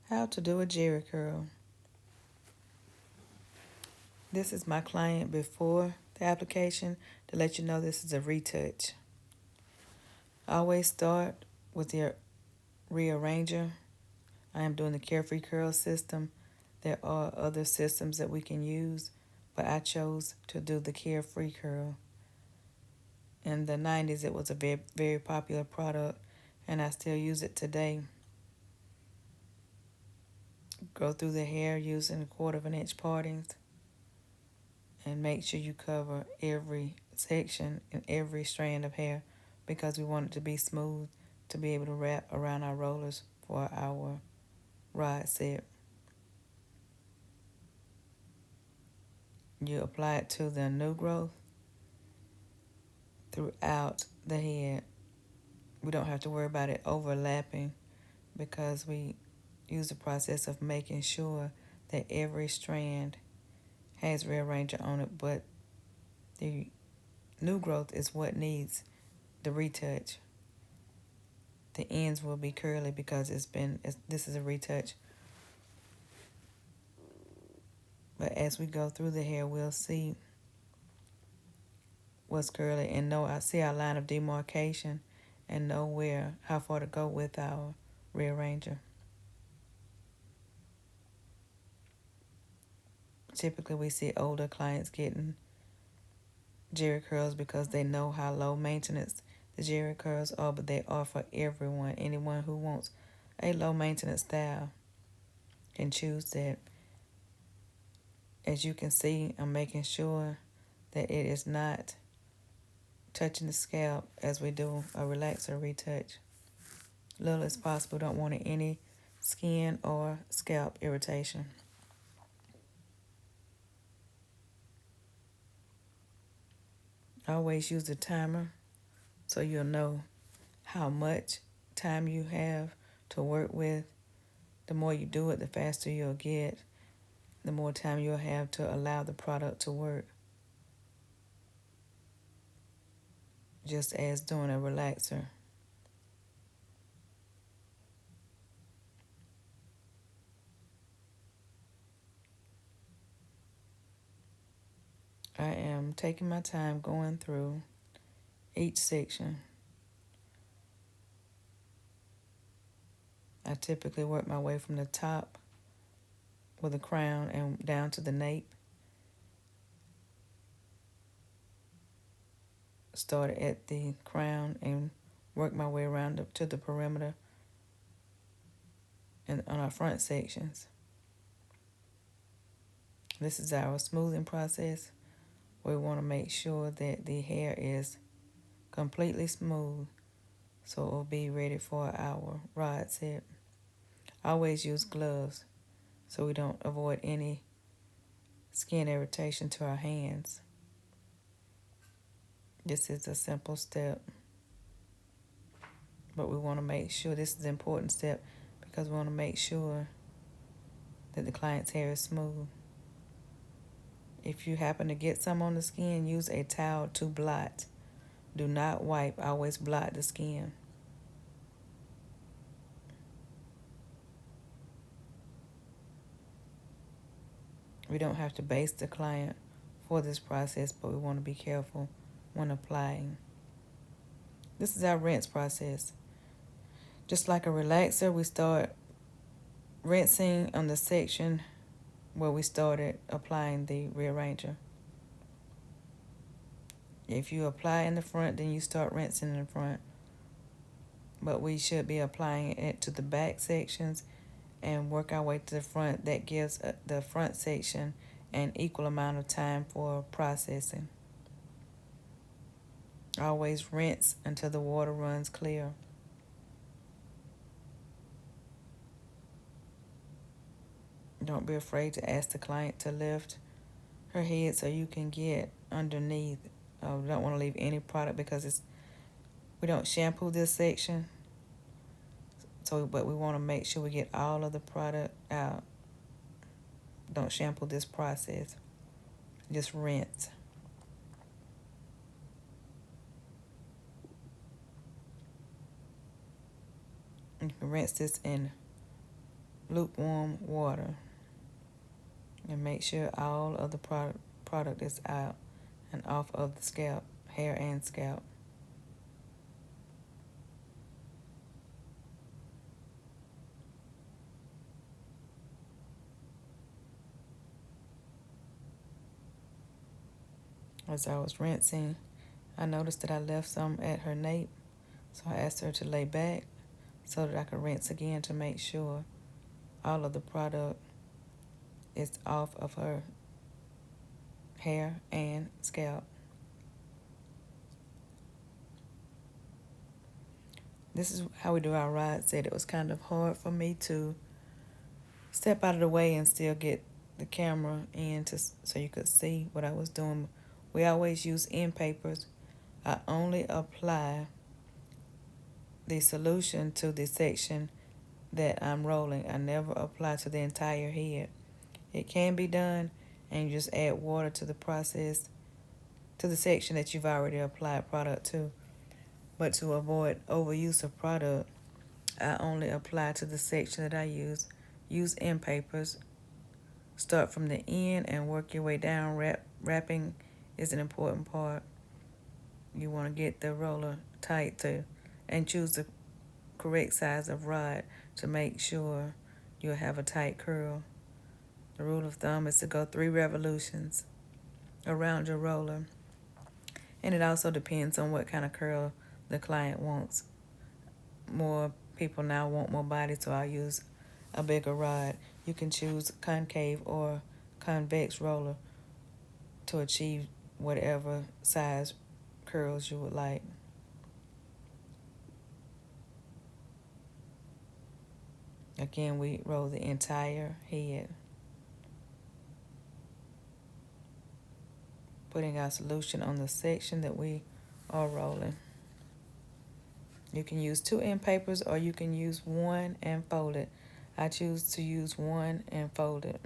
How to do a Jheri curl. This is my client before the application to let you know this is a retouch. Always start with your rearranger. I am doing the Carefree Curl system. There are other systems that we can use, but I chose to do the Carefree Curl. In the 90s, it was a very, very popular product, and I still use it today. Go through the hair using 1/4 of an inch partings, and make sure you cover every section and every strand of hair because we want it to be smooth to be able to wrap around our rollers for our rod set. You apply it to the new growth throughout the head. We don't have to worry about it overlapping because we use the process of making sure that every strand has rearranger on it, but the new growth is what needs the retouch. The ends will be curly because this is a retouch. But as we go through the hair, we'll see what's curly and I see our line of demarcation and know how far to go with our rearranger. Typically, we see older clients getting Jheri curls because they know how low maintenance the Jheri curls are, but they are for everyone. Anyone who wants a low maintenance style can choose that. As you can see, I'm making sure that it is not touching the scalp as we do a relaxer retouch. Little as possible, don't want any skin or scalp irritation. Always use the timer so you'll know how much time you have to work with. The more you do it, the faster you'll get. The more time you'll have to allow the product to work. Just as doing a relaxer. I am taking my time going through each section. I typically work my way from the top with a crown and down to the nape. Start at the crown and work my way around to the perimeter and on our front sections. This is our smoothing process. We want to make sure that the hair is completely smooth so it will be ready for our rod set. Always use gloves so we don't avoid any skin irritation to our hands. This is a simple step, but we want to make sure this is an important step because we want to make sure that the client's hair is smooth. If you happen to get some on the skin, use a towel to blot. Do not wipe. Always blot the skin. We don't have to base the client for this process, but we want to be careful when applying. This is our rinse process. Just like a relaxer, we start rinsing on the section where we started applying the rearranger. If you apply in the front, then you start rinsing in the front. But we should be applying it to the back sections and work our way to the front. That gives the front section an equal amount of time for processing. Always rinse until the water runs clear. Don't be afraid to ask the client to lift her head so you can get underneath. We don't want to leave any product because we don't shampoo this section. But we want to make sure we get all of the product out. Don't shampoo this process. Just rinse. You can rinse this in lukewarm water. And make sure all of the product is out and off of the scalp, hair and scalp. As I was rinsing, I noticed that I left some at her nape, so I asked her to lay back so that I could rinse again to make sure all of the product is off of her hair and scalp. This is how we do our ride set. It was kind of hard for me to step out of the way and still get the camera in so you could see what I was doing. We always use end papers. I only apply the solution to the section that I'm rolling. I never apply to the entire head. It can be done, and you just add water to the process, to the section that you've already applied product to. But to avoid overuse of product, I only apply to the section that I use. Use end papers. Start from the end and work your way down. Wrapping is an important part. You want to get the roller tight and choose the correct size of rod to make sure you'll have a tight curl. The rule of thumb is to go 3 revolutions around your roller. And it also depends on what kind of curl the client wants. More people now want more body, so I'll use a bigger rod. You can choose concave or convex roller to achieve whatever size curls you would like. Again, we roll the entire head, putting our solution on the section that we are rolling. You can use 2 end papers or you can use 1 and fold it. I choose to use 1 and fold it.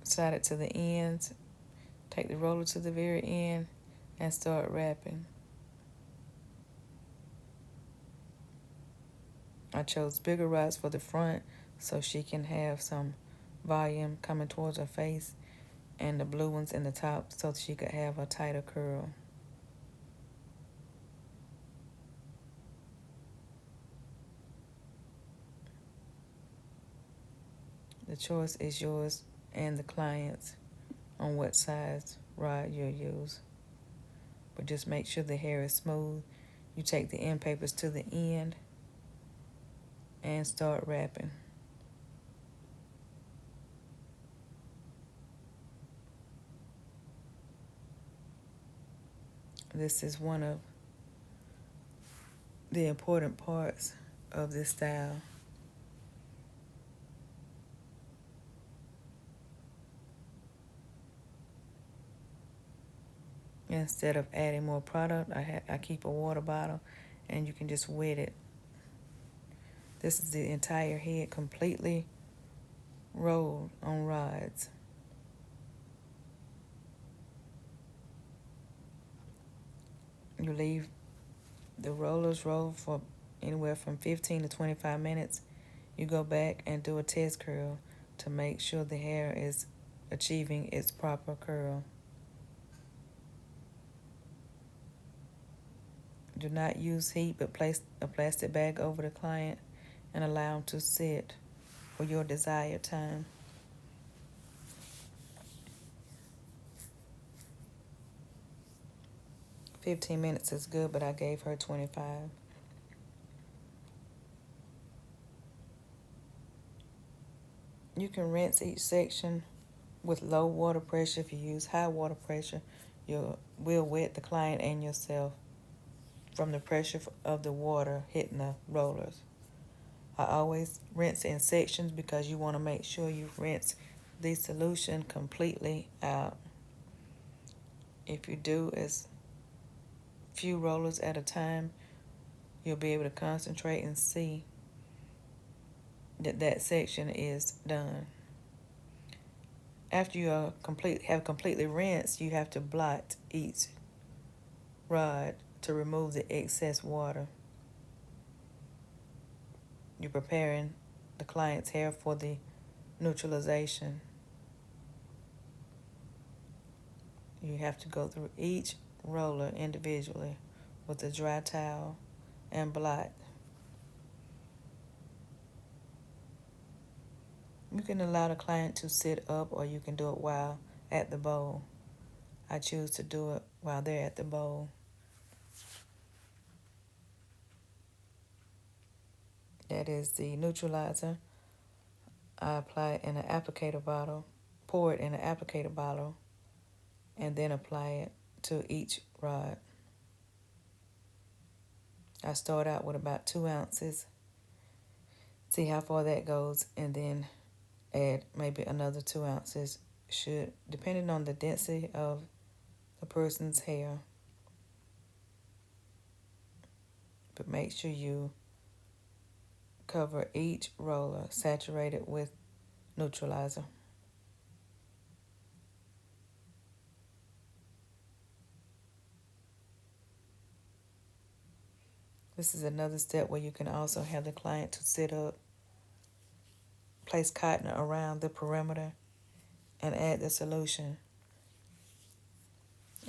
Slide it to the ends, take the roller to the very end, and start wrapping. I chose bigger rods for the front so she can have some volume coming towards her face, and the blue ones in the top so she could have a tighter curl. The choice is yours and the client's on what size rod you'll use. But just make sure the hair is smooth. You take the end papers to the end and start wrapping. This is one of the important parts of this style. Instead of adding more product, I keep a water bottle, and you can just wet it. This is the entire head completely rolled on rods. You leave the rollers roll for anywhere from 15 to 25 minutes. You go back and do a test curl to make sure the hair is achieving its proper curl. Do not use heat, but place a plastic bag over the client and allow them to sit for your desired time. "15 minutes is good, but I gave her 25. You can rinse each section with low water pressure. If you use high water pressure, you will wet the client and yourself from the pressure of the water hitting the rollers. I always rinse in sections because you want to make sure you rinse the solution completely out. If you do as few rollers at a time, you'll be able to concentrate and see that that section is done. After you have completely rinsed, you have to blot each rod to remove the excess water. you're preparing the client's hair for the neutralization. You have to go through each roller individually with a dry towel and blot. You can allow the client to sit up, or you can do it while at the bowl. I choose to do it while they're at the bowl. That is the neutralizer. I apply it in an applicator bottle, pour it in an applicator bottle, and then apply it to each rod. I start out with about 2 ounces, see how far that goes, and then add maybe another 2 ounces, depending on the density of the person's hair. But make sure you cover each roller, saturated with neutralizer. This is another step where you can also have the client to sit up, place cotton around the perimeter, and add the solution.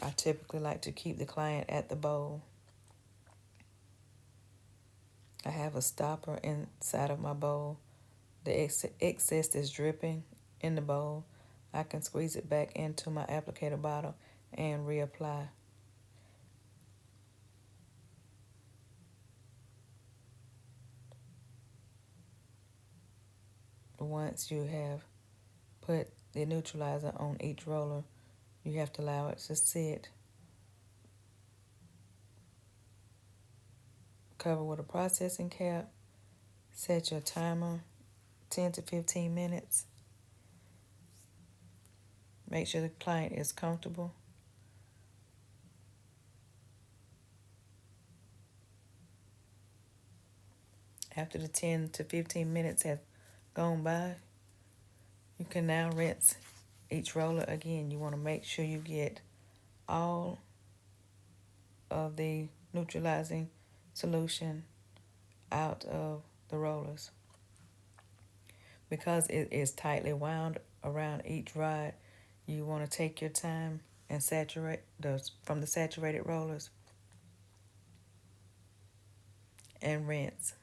I typically like to keep the client at the bowl. I have a stopper inside of my bowl. The excess is dripping in the bowl. I can squeeze it back into my applicator bottle and reapply. Once you have put the neutralizer on each roller, you have to allow it to sit. Cover with a processing cap. Set your timer 10 to 15 minutes. Make sure the client is comfortable. After the 10 to 15 minutes have gone by, you can now rinse each roller again. You want to make sure you get all of the neutralizing solution out of the rollers. Because it is tightly wound around each rod, you want to take your time and saturate those from the saturated rollers and rinse.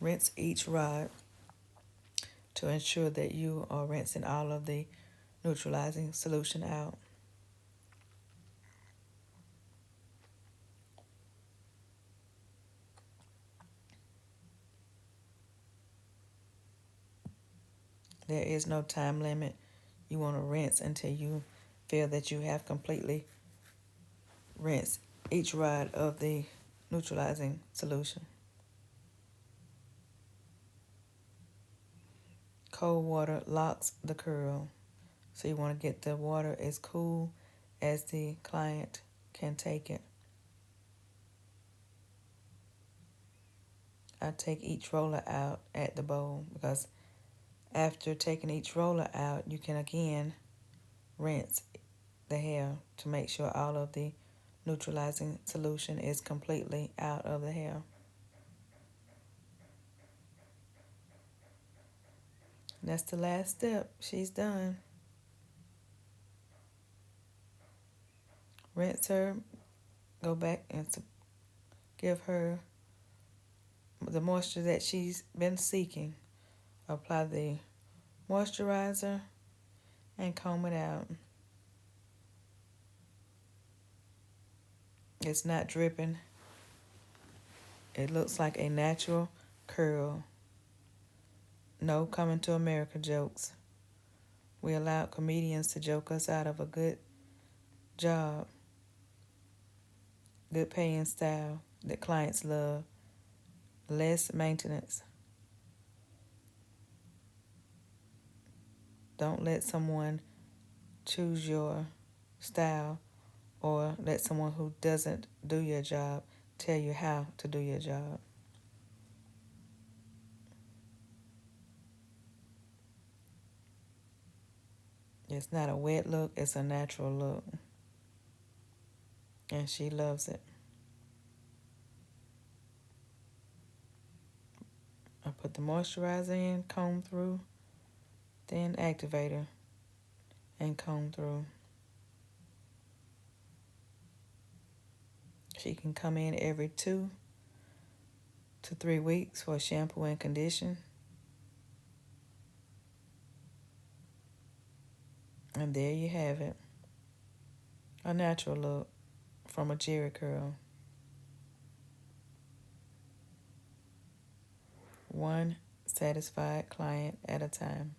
Rinse each rod to ensure that you are rinsing all of the neutralizing solution out. There is no time limit. You want to rinse until you feel that you have completely rinsed each rod of the neutralizing solution. Cold water locks the curl, so you want to get the water as cool as the client can take it. I take each roller out at the bowl because after taking each roller out, you can again rinse the hair to make sure all of the neutralizing solution is completely out of the hair. That's the last step. She's done. Rinse her, go back and give her the moisture that she's been seeking. Apply the moisturizer and comb it out. It's not dripping. It looks like a natural curl. No coming to America jokes. We allowed comedians to joke us out of a good job, good paying style that clients love, less maintenance. Don't let someone choose your style or let someone who doesn't do your job tell you how to do your job. It's not a wet look, it's a natural look. And she loves it. I put the moisturizer in, comb through, then activator, and comb through. She can come in every 2 to 3 weeks for shampoo and condition. And there you have it. A natural look from a Jheri Curl. One satisfied client at a time.